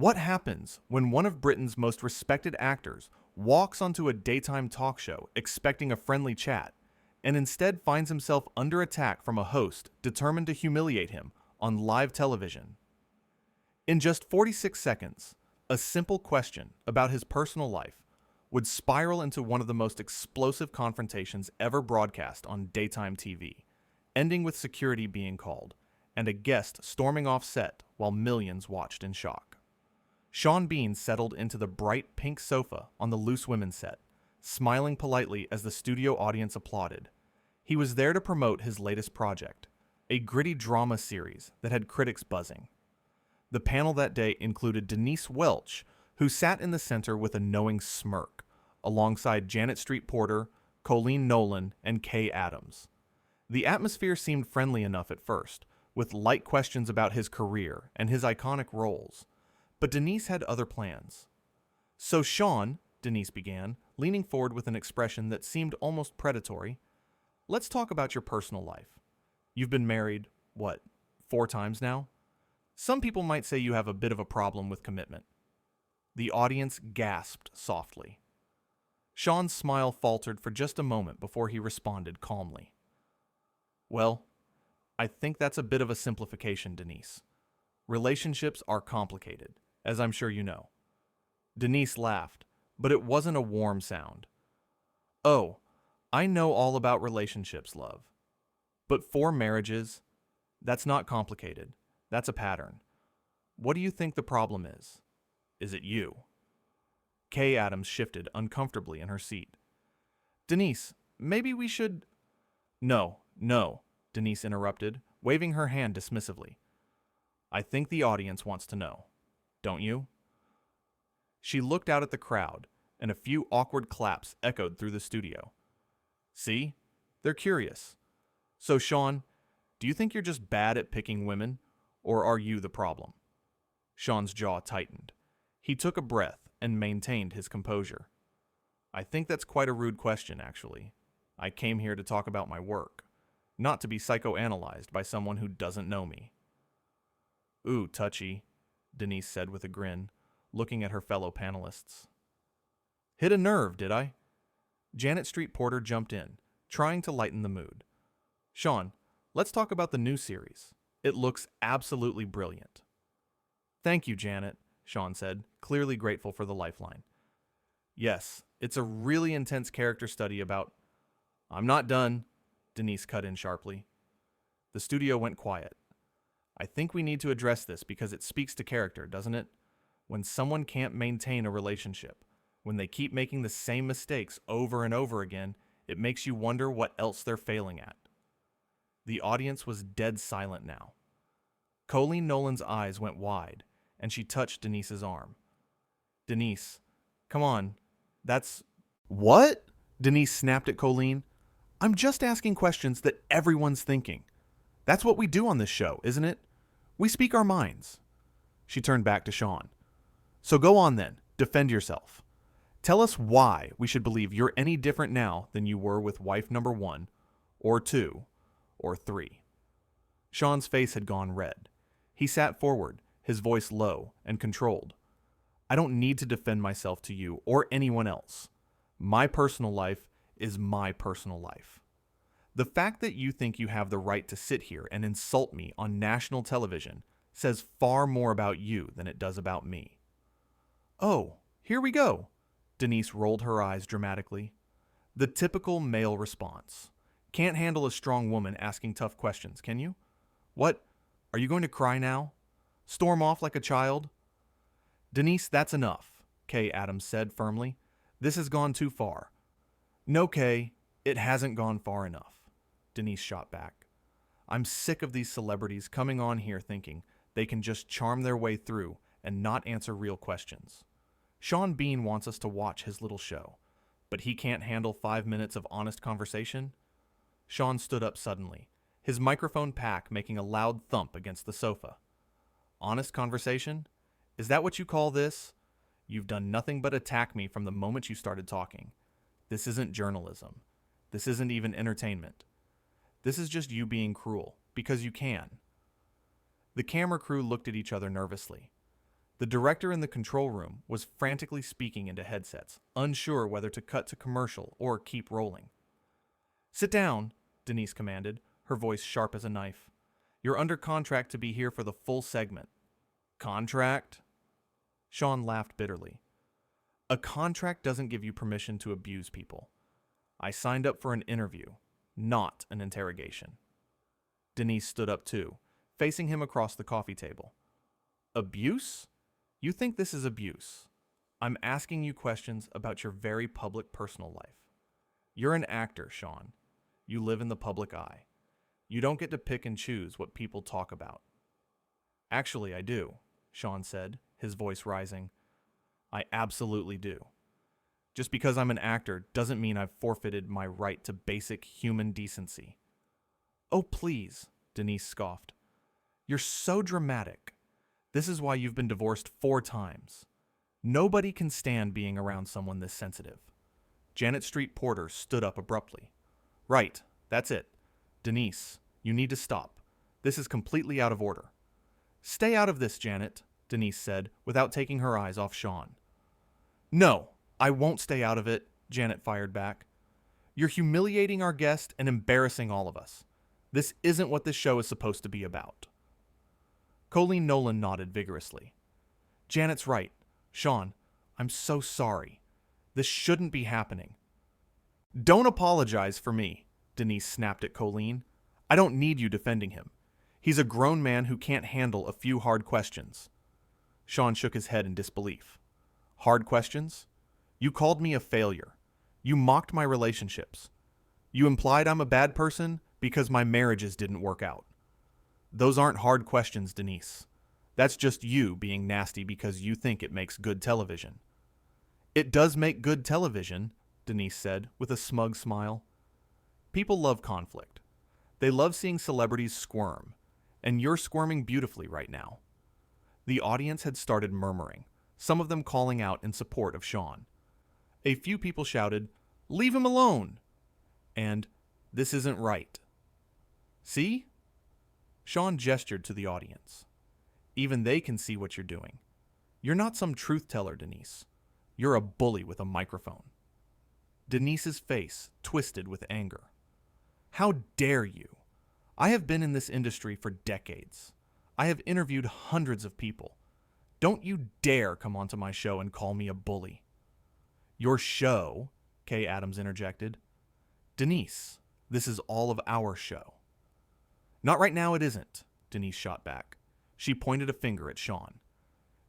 What happens when one of Britain's most respected actors walks onto a daytime talk show expecting a friendly chat, and instead finds himself under attack from a host determined to humiliate him on live television? In just 46 seconds, a simple question about his personal life would spiral into one of the most explosive confrontations ever broadcast on daytime TV, ending with security being called and a guest storming off set while millions watched in shock. Sean Bean settled into the bright pink sofa on the Loose Women set, smiling politely as the studio audience applauded. He was there to promote his latest project, a gritty drama series that had critics buzzing. The panel that day included Denise Welch, who sat in the center with a knowing smirk, alongside Janet Street Porter, Colleen Nolan, and Kay Adams. The atmosphere seemed friendly enough at first, with light questions about his career and his iconic roles. But Denise had other plans. "So Sean," Denise began, leaning forward with an expression that seemed almost predatory, "let's talk about your personal life. You've been married, 4 times now? Some people might say you have a bit of a problem with commitment." The audience gasped softly. Sean's smile faltered for just a moment before he responded calmly. "Well, I think that's a bit of a simplification, Denise. Relationships are complicated, as I'm sure you know." Denise laughed, but it wasn't a warm sound. "Oh, I know all about relationships, love. But 4 marriages, that's not complicated. That's a pattern. What do you think the problem is? Is it you?" Kay Adams shifted uncomfortably in her seat. "Denise, maybe we should—" No, Denise interrupted, waving her hand dismissively. "I think the audience wants to know. Don't you?" She looked out at the crowd, and a few awkward claps echoed through the studio. "See? They're curious. So, Sean, do you think you're just bad at picking women, or are you the problem?" Sean's jaw tightened. He took a breath and maintained his composure. "I think that's quite a rude question, actually. I came here to talk about my work, not to be psychoanalyzed by someone who doesn't know me." "Ooh, touchy," Denise said with a grin, looking at her fellow panelists. "Hit a nerve, did I?" Janet Street Porter jumped in, trying to lighten the mood. "Sean, let's talk about the new series. It looks absolutely brilliant." "Thank you, Janet," Sean said, clearly grateful for the lifeline. "Yes, it's a really intense character study about—" "I'm not done," Denise cut in sharply. The studio went quiet. "I think we need to address this because it speaks to character, doesn't it? When someone can't maintain a relationship, when they keep making the same mistakes over and over again, it makes you wonder what else they're failing at." The audience was dead silent now. Colleen Nolan's eyes went wide, and she touched Denise's arm. "Denise, come on, that's—" "What?" Denise snapped at Colleen. "I'm just asking questions that everyone's thinking. That's what we do on this show, isn't it? We speak our minds." She turned back to Sean. "So go on then, defend yourself. Tell us why we should believe you're any different now than you were with wife number 1, or 2, or 3. Sean's face had gone red. He sat forward, his voice low and controlled. "I don't need to defend myself to you or anyone else. My personal life is my personal life. The fact that you think you have the right to sit here and insult me on national television says far more about you than it does about me." "Oh, here we go." Denise rolled her eyes dramatically. The typical male response. Can't handle a strong woman asking tough questions, can you? What? Are you going to cry now? Storm off like a child? "Denise, that's enough," Kay Adams said firmly. "This has gone too far." "No, Kay, it hasn't gone far enough," Denise shot back. "I'm sick of these celebrities coming on here thinking they can just charm their way through and not answer real questions. Sean Bean wants us to watch his little show, but he can't handle 5 minutes of honest conversation." Sean stood up suddenly, his microphone pack making a loud thump against the sofa. "Honest conversation? Is that what you call this? You've done nothing but attack me from the moment you started talking. This isn't journalism. This isn't even entertainment. This is just you being cruel, because you can." The camera crew looked at each other nervously. The director in the control room was frantically speaking into headsets, unsure whether to cut to commercial or keep rolling. "Sit down," Denise commanded, her voice sharp as a knife. "You're under contract to be here for the full segment." "Contract?" Sean laughed bitterly. "A contract doesn't give you permission to abuse people. I signed up for an interview, not an interrogation." Denise stood up too, facing him across the coffee table. "Abuse? You think this is abuse? I'm asking you questions about your very public personal life. You're an actor, Sean. You live in the public eye. You don't get to pick and choose what people talk about." "Actually, I do," Sean said, his voice rising. "I absolutely do. Just because I'm an actor doesn't mean I've forfeited my right to basic human decency." "Oh, please," Denise scoffed. "You're so dramatic. This is why you've been divorced 4 times. Nobody can stand being around someone this sensitive." Janet Street Porter stood up abruptly. "Right, that's it. Denise, you need to stop. This is completely out of order." "Stay out of this, Janet," Denise said, without taking her eyes off Sean. "No, I won't stay out of it," Janet fired back. "You're humiliating our guest and embarrassing all of us. This isn't what this show is supposed to be about." Colleen Nolan nodded vigorously. "Janet's right. Sean, I'm so sorry. This shouldn't be happening." "Don't apologize for me," Denise snapped at Colleen. "I don't need you defending him. He's a grown man who can't handle a few hard questions." Sean shook his head in disbelief. "Hard questions? You called me a failure. You mocked my relationships. You implied I'm a bad person because my marriages didn't work out. Those aren't hard questions, Denise. That's just you being nasty because you think it makes good television." "It does make good television," Denise said with a smug smile. "People love conflict. They love seeing celebrities squirm, and you're squirming beautifully right now." The audience had started murmuring, some of them calling out in support of Sean. A few people shouted, "Leave him alone!" and "This isn't right." "See?" Sean gestured to the audience. "Even they can see what you're doing. You're not some truth teller, Denise. You're a bully with a microphone." Denise's face twisted with anger. "How dare you? I have been in this industry for decades. I have interviewed hundreds of people. Don't you dare come onto my show and call me a bully." "Your show?" Kay Adams interjected. "Denise, this is all of our show." "Not right now, it isn't," Denise shot back. She pointed a finger at Sean.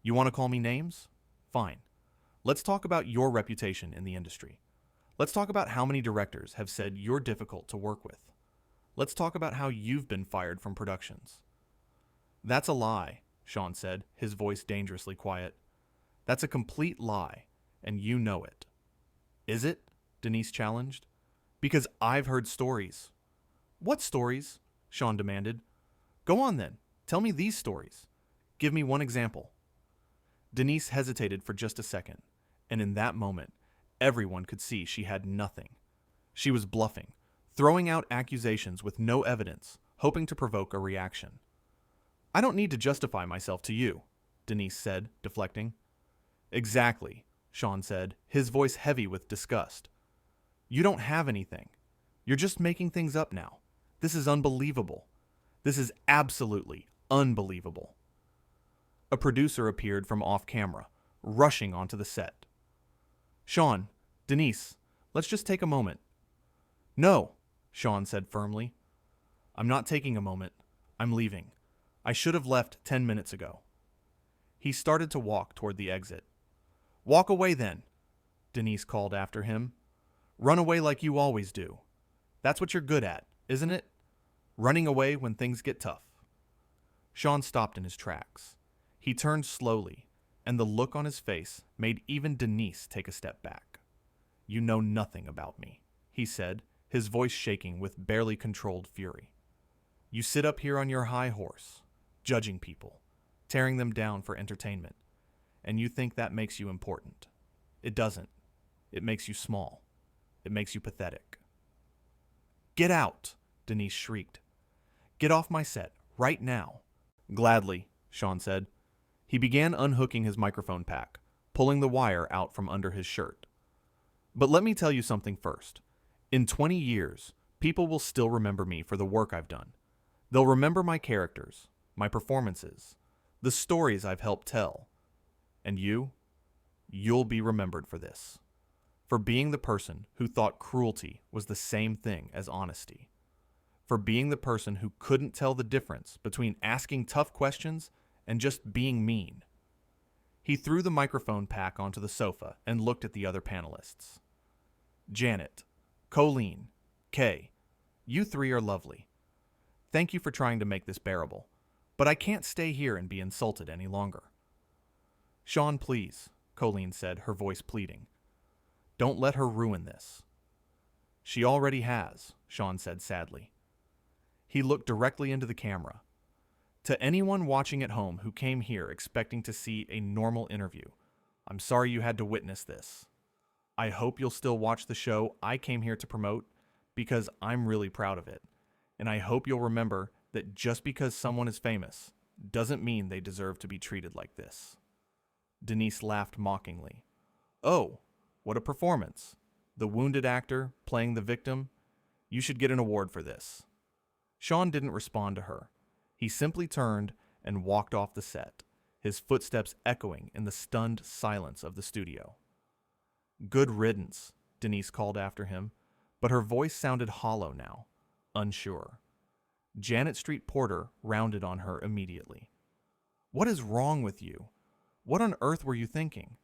"You want to call me names? Fine. Let's talk about your reputation in the industry. Let's talk about how many directors have said you're difficult to work with. Let's talk about how you've been fired from productions." "That's a lie," Sean said, his voice dangerously quiet. "That's a complete lie, and you know it." "Is it?" Denise challenged. "Because I've heard stories." "What stories?" Sean demanded. "Go on then. Tell me these stories. Give me one example." Denise hesitated for just a second, and in that moment, everyone could see she had nothing. She was bluffing, throwing out accusations with no evidence, hoping to provoke a reaction. "I don't need to justify myself to you," Denise said, deflecting. "Exactly," Sean said, his voice heavy with disgust. "You don't have anything. You're just making things up now. This is unbelievable. This is absolutely unbelievable." A producer appeared from off camera, rushing onto the set. "Sean, Denise, let's just take a moment." "No," Sean said firmly. "I'm not taking a moment. I'm leaving. I should have left 10 minutes ago." He started to walk toward the exit. "Walk away then," Denise called after him. "Run away like you always do. That's what you're good at, isn't it? Running away when things get tough." Sean stopped in his tracks. He turned slowly, and the look on his face made even Denise take a step back. "You know nothing about me," he said, his voice shaking with barely controlled fury. "You sit up here on your high horse, judging people, tearing them down for entertainment, and you think that makes you important. It doesn't. It makes you small. It makes you pathetic." "Get out!" Denise shrieked. "Get off my set, right now." "Gladly," Sean said. He began unhooking his microphone pack, pulling the wire out from under his shirt. But let me tell you something first. In 20 years, people will still remember me for the work I've done. They'll remember my characters, my performances, the stories I've helped tell. And you'll be remembered for this. For being the person who thought cruelty was the same thing as honesty. For being the person who couldn't tell the difference between asking tough questions and just being mean. He threw the microphone pack onto the sofa and looked at the other panelists. Janet, Colleen, Kay, you three are lovely. Thank you for trying to make this bearable, but I can't stay here and be insulted any longer. Sean, please, Colleen said, her voice pleading. Don't let her ruin this. She already has, Sean said sadly. He looked directly into the camera. To anyone watching at home who came here expecting to see a normal interview, I'm sorry you had to witness this. I hope you'll still watch the show I came here to promote because I'm really proud of it. And I hope you'll remember that just because someone is famous doesn't mean they deserve to be treated like this. Denise laughed mockingly. Oh, what a performance. The wounded actor playing the victim. You should get an award for this. Sean didn't respond to her. He simply turned and walked off the set, his footsteps echoing in the stunned silence of the studio. Good riddance, Denise called after him, but her voice sounded hollow now, unsure. Janet Street Porter rounded on her immediately. What is wrong with you? What on earth were you thinking?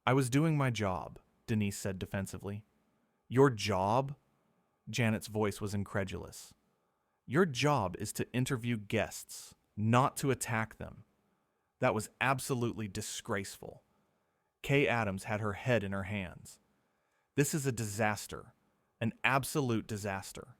I was doing my job, Denise said defensively. Your job? Janet's voice was incredulous. Your job is to interview guests, not to attack them. That was absolutely disgraceful. Kay Adams had her head in her hands. This is a disaster, an absolute disaster.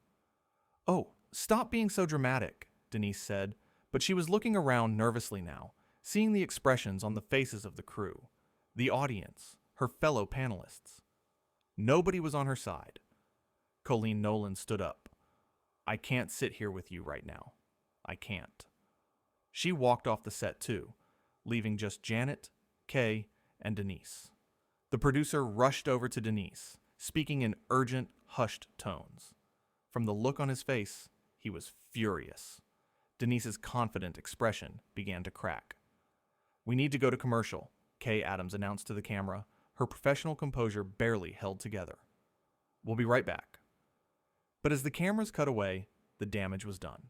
Oh, stop being so dramatic, Denise said, but she was looking around nervously now, seeing the expressions on the faces of the crew, the audience, her fellow panelists. Nobody was on her side. Colleen Nolan stood up. I can't sit here with you right now. I can't. She walked off the set too, leaving just Janet, Kay, and Denise. The producer rushed over to Denise, speaking in urgent, hushed tones. From the look on his face, he was furious. Denise's confident expression began to crack. We need to go to commercial, Kay Adams announced to the camera, her professional composure barely held together. We'll be right back. But as the cameras cut away, the damage was done.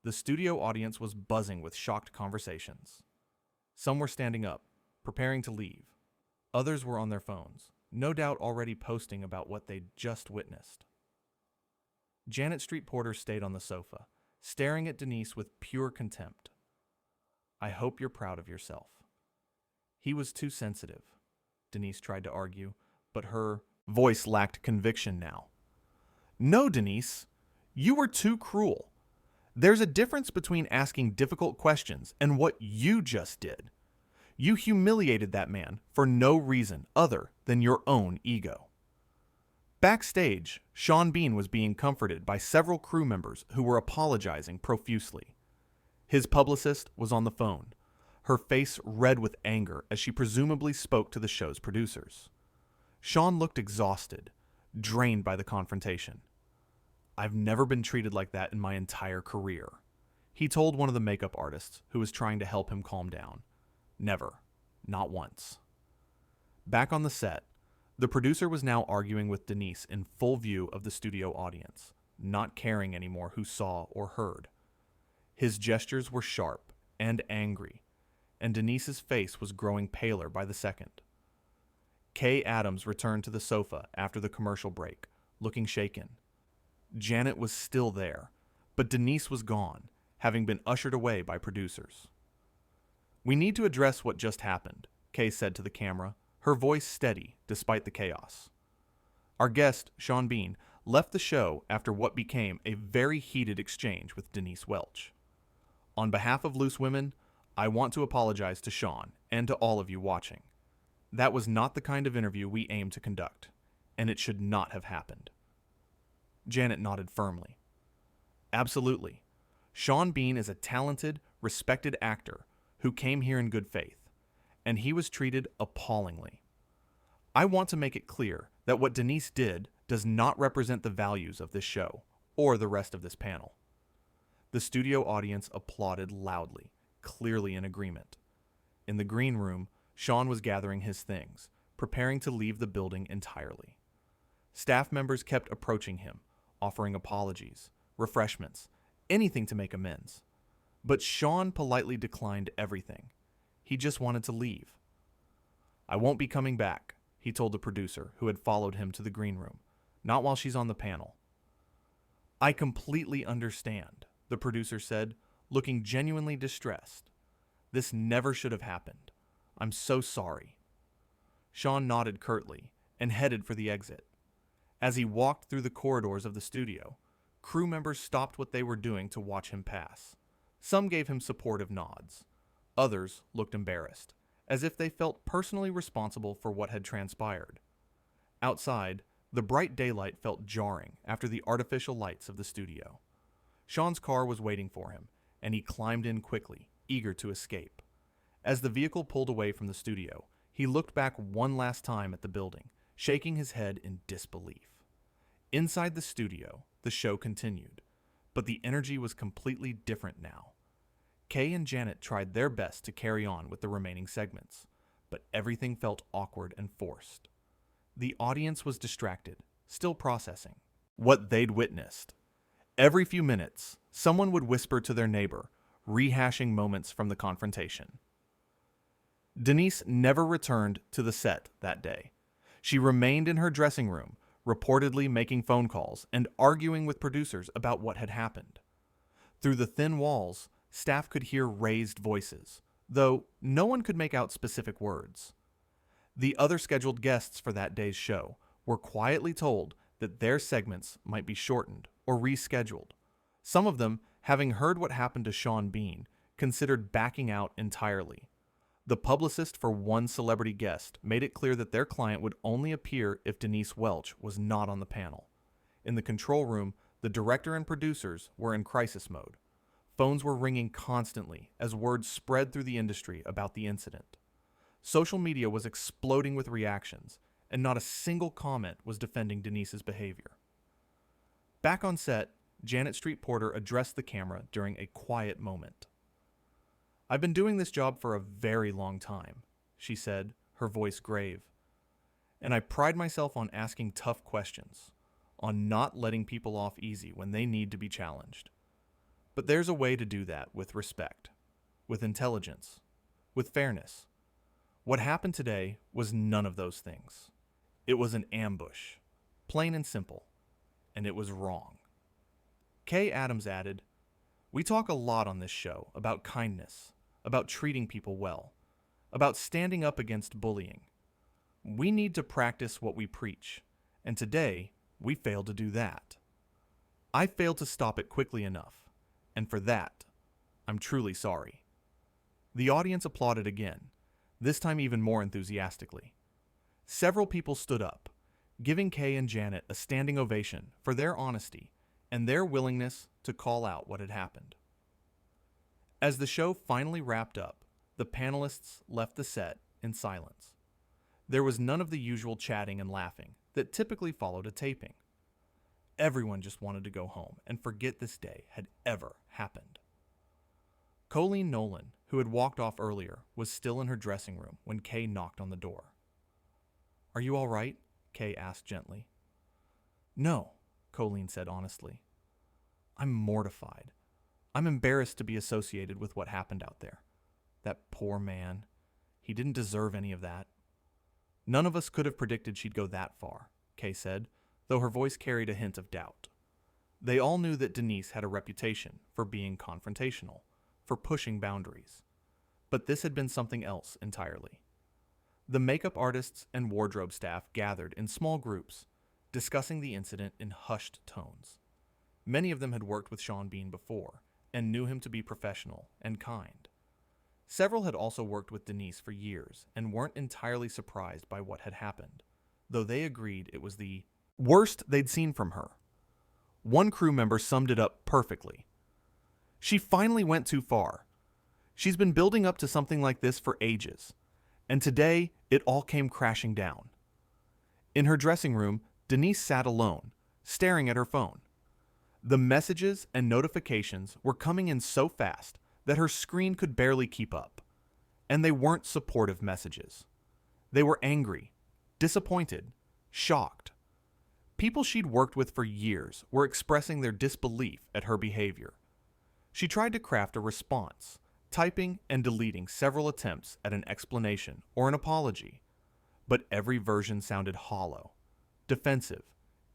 The studio audience was buzzing with shocked conversations. Some were standing up, preparing to leave. Others were on their phones, no doubt already posting about what they'd just witnessed. Janet Street Porter stayed on the sofa, staring at Denise with pure contempt. I hope you're proud of yourself. He was too sensitive, Denise tried to argue, but her voice lacked conviction now. No, Denise, you were too cruel. There's a difference between asking difficult questions and what you just did. You humiliated that man for no reason other than your own ego. Backstage, Sean Bean was being comforted by several crew members who were apologizing profusely. His publicist was on the phone, her face red with anger as she presumably spoke to the show's producers. Sean looked exhausted, drained by the confrontation. I've never been treated like that in my entire career, he told one of the makeup artists who was trying to help him calm down. Never. Not once. Back on the set, the producer was now arguing with Denise in full view of the studio audience, not caring anymore who saw or heard. His gestures were sharp and angry, and Denise's face was growing paler by the second. Kay Adams returned to the sofa after the commercial break, looking shaken. Janet was still there, but Denise was gone, having been ushered away by producers. We need to address what just happened, Kay said to the camera, her voice steady despite the chaos. Our guest, Sean Bean, left the show after what became a very heated exchange with Denise Welch. On behalf of Loose Women, I want to apologize to Sean and to all of you watching. That was not the kind of interview we aimed to conduct, and it should not have happened. Janet nodded firmly. Absolutely. Sean Bean is a talented, respected actor who came here in good faith, and he was treated appallingly. I want to make it clear that what Denise did does not represent the values of this show or the rest of this panel. The studio audience applauded loudly, clearly in agreement. In the green room, Sean was gathering his things, preparing to leave the building entirely. Staff members kept approaching him, offering apologies, refreshments, anything to make amends. But Sean politely declined everything. He just wanted to leave. "I won't be coming back," he told the producer who had followed him to the green room, "not while she's on the panel." "I completely understand," the producer said, looking genuinely distressed. "This never should have happened. I'm so sorry." Sean nodded curtly and headed for the exit. As he walked through the corridors of the studio, crew members stopped what they were doing to watch him pass. Some gave him supportive nods. Others looked embarrassed, as if they felt personally responsible for what had transpired. Outside, the bright daylight felt jarring after the artificial lights of the studio. Sean's car was waiting for him, and he climbed in quickly, eager to escape. As the vehicle pulled away from the studio, he looked back one last time at the building, shaking his head in disbelief. Inside the studio, the show continued, but the energy was completely different now. Kay and Janet tried their best to carry on with the remaining segments, but everything felt awkward and forced. The audience was distracted, still processing what they'd witnessed. Every few minutes, someone would whisper to their neighbor, rehashing moments from the confrontation. Denise never returned to the set that day. She remained in her dressing room, reportedly making phone calls and arguing with producers about what had happened. Through the thin walls, staff could hear raised voices, though no one could make out specific words. The other scheduled guests for that day's show were quietly told that their segments might be shortened or rescheduled. Some of them, having heard what happened to Sean Bean, considered backing out entirely. The publicist for one celebrity guest made it clear that their client would only appear if Denise Welch was not on the panel. In the control room, the director and producers were in crisis mode. Phones were ringing constantly as word spread through the industry about the incident. Social media was exploding with reactions, and not a single comment was defending Denise's behavior. Back on set, Janet Street Porter addressed the camera during a quiet moment. "I've been doing this job for a very long time," she said, her voice grave. "And I pride myself on asking tough questions, on not letting people off easy when they need to be challenged. But there's a way to do that with respect, with intelligence, with fairness. What happened today was none of those things. It was an ambush, plain and simple, and it was wrong." Kay Adams added, "We talk a lot on this show about kindness, about treating people well, about standing up against bullying. We need to practice what we preach, and today we failed to do that. I failed to stop it quickly enough, and for that, I'm truly sorry." The audience applauded again, this time even more enthusiastically. Several people stood up, giving Kay and Janet a standing ovation for their honesty and their willingness to call out what had happened. As the show finally wrapped up, the panelists left the set in silence. There was none of the usual chatting and laughing that typically followed a taping. Everyone just wanted to go home and forget this day had ever happened. Colleen Nolan, who had walked off earlier, was still in her dressing room when Kay knocked on the door. "Are you all right?" Kay asked gently. "No," Colleen said honestly. "I'm mortified. I'm embarrassed to be associated with what happened out there. That poor man. He didn't deserve any of that." "None of us could have predicted she'd go that far," Kay said, though her voice carried a hint of doubt. They all knew that Denise had a reputation for being confrontational, for pushing boundaries. But this had been something else entirely. The makeup artists and wardrobe staff gathered in small groups, discussing the incident in hushed tones. Many of them had worked with Sean Bean before and knew him to be professional and kind. Several had also worked with Denise for years and weren't entirely surprised by what had happened, though they agreed it was the worst they'd seen from her. One crew member summed it up perfectly. "She finally went too far. She's been building up to something like this for ages, and today it all came crashing down. In her dressing room, Denise sat alone, staring at her phone. The messages and notifications were coming in so fast that her screen could barely keep up. And they weren't supportive messages. They were angry, disappointed, shocked. People she'd worked with for years were expressing their disbelief at her behavior. She tried to craft a response, typing and deleting several attempts at an explanation or an apology, but every version sounded hollow, defensive,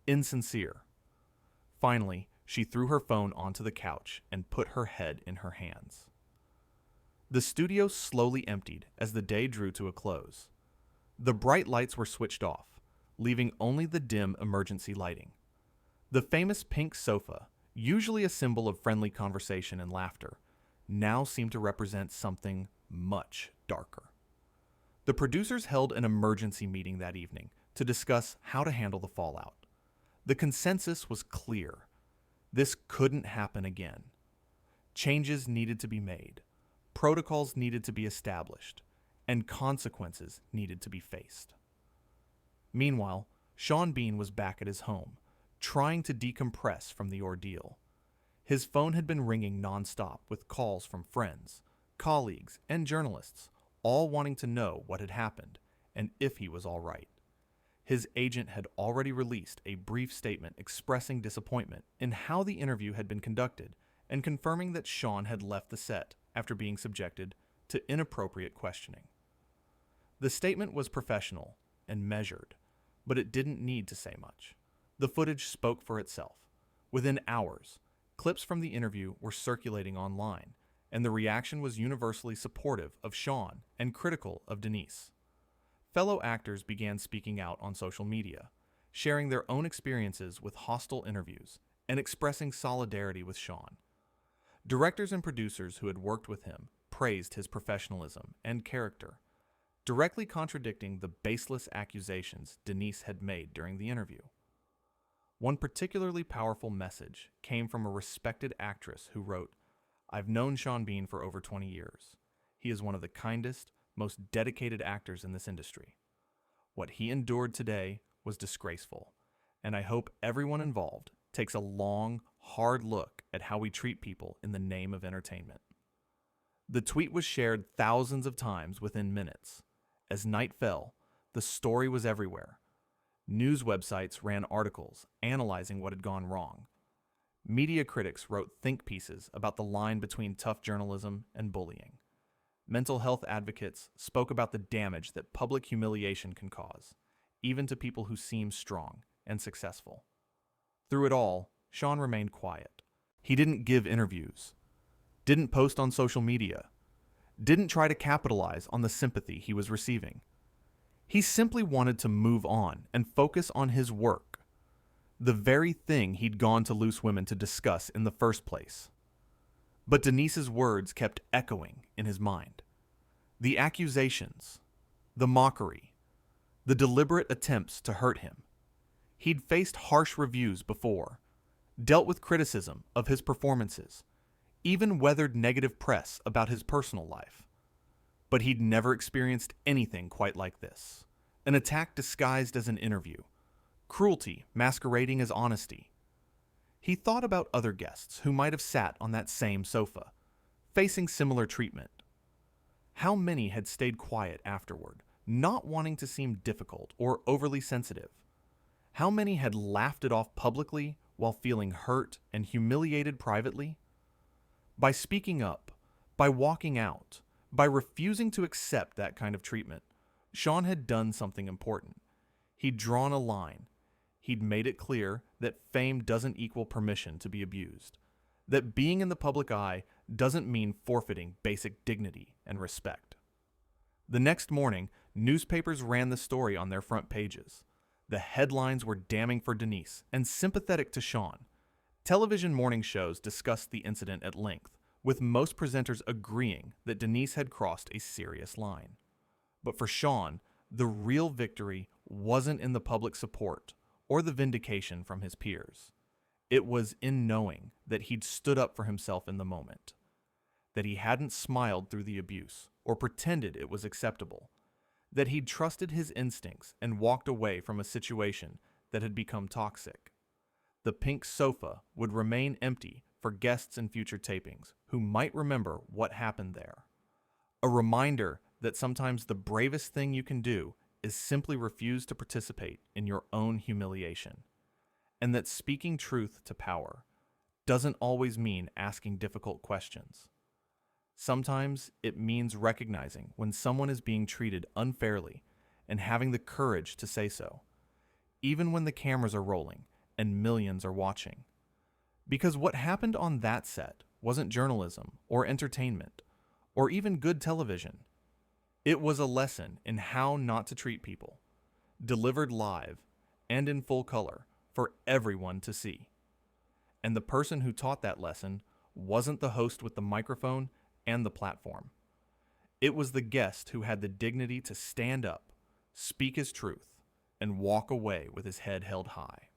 insincere. Finally, she threw her phone onto the couch and put her head in her hands. The studio slowly emptied as the day drew to a close. The bright lights were switched off, leaving only the dim emergency lighting. The famous pink sofa, usually a symbol of friendly conversation and laughter, now seemed to represent something much darker. The producers held an emergency meeting that evening to discuss how to handle the fallout. The consensus was clear. This couldn't happen again. Changes needed to be made, protocols needed to be established, and consequences needed to be faced. Meanwhile, Sean Bean was back at his home, trying to decompress from the ordeal. His phone had been ringing nonstop with calls from friends, colleagues, and journalists, all wanting to know what had happened and if he was all right. His agent had already released a brief statement expressing disappointment in how the interview had been conducted and confirming that Sean had left the set after being subjected to inappropriate questioning. The statement was professional and measured, but it didn't need to say much. The footage spoke for itself. Within hours, clips from the interview were circulating online, and the reaction was universally supportive of Sean and critical of Denise. Fellow actors began speaking out on social media, sharing their own experiences with hostile interviews and expressing solidarity with Sean. Directors and producers who had worked with him praised his professionalism and character, directly contradicting the baseless accusations Denise had made during the interview. One particularly powerful message came from a respected actress who wrote, "I've known Sean Bean for over 20 years. He is one of the kindest, most dedicated actors in this industry. What he endured today was disgraceful, and I hope everyone involved takes a long, hard look at how we treat people in the name of entertainment." The tweet was shared thousands of times within minutes. As night fell, the story was everywhere. News websites ran articles analyzing what had gone wrong. Media critics wrote think pieces about the line between tough journalism and bullying. Mental health advocates spoke about the damage that public humiliation can cause, even to people who seem strong and successful. Through it all, Sean remained quiet. He didn't give interviews, didn't post on social media, didn't try to capitalize on the sympathy he was receiving. He simply wanted to move on and focus on his work, the very thing he'd gone to Loose Women to discuss in the first place. But Denise's words kept echoing in his mind. The accusations, the mockery, the deliberate attempts to hurt him. He'd faced harsh reviews before, dealt with criticism of his performances, even weathered negative press about his personal life. But he'd never experienced anything quite like this. An attack disguised as an interview, cruelty masquerading as honesty. He thought about other guests who might have sat on that same sofa, facing similar treatment. How many had stayed quiet afterward, not wanting to seem difficult or overly sensitive? How many had laughed it off publicly while feeling hurt and humiliated privately? By speaking up, by walking out, by refusing to accept that kind of treatment, Sean had done something important. He'd drawn a line. He'd made it clear that fame doesn't equal permission to be abused, that being in the public eye doesn't mean forfeiting basic dignity and respect. The next morning, newspapers ran the story on their front pages. The headlines were damning for Denise and sympathetic to Sean. Television morning shows discussed the incident at length, with most presenters agreeing that Denise had crossed a serious line. But for Sean, the real victory wasn't in the public support or the vindication from his peers. It was in knowing that he'd stood up for himself in the moment. that he hadn't smiled through the abuse or pretended it was acceptable, that he'd trusted his instincts and walked away from a situation that had become toxic. The pink sofa would remain empty for guests in future tapings who might remember what happened there. A reminder that sometimes the bravest thing you can do is simply refuse to participate in your own humiliation, and that speaking truth to power doesn't always mean asking difficult questions. Sometimes it means recognizing when someone is being treated unfairly and having the courage to say so, even when the cameras are rolling and millions are watching. Because what happened on that set wasn't journalism or entertainment or even good television. It was a lesson in how not to treat people, delivered live and in full color for everyone to see. And the person who taught that lesson wasn't the host with the microphone and the platform. It was the guest who had the dignity to stand up, speak his truth, and walk away with his head held high.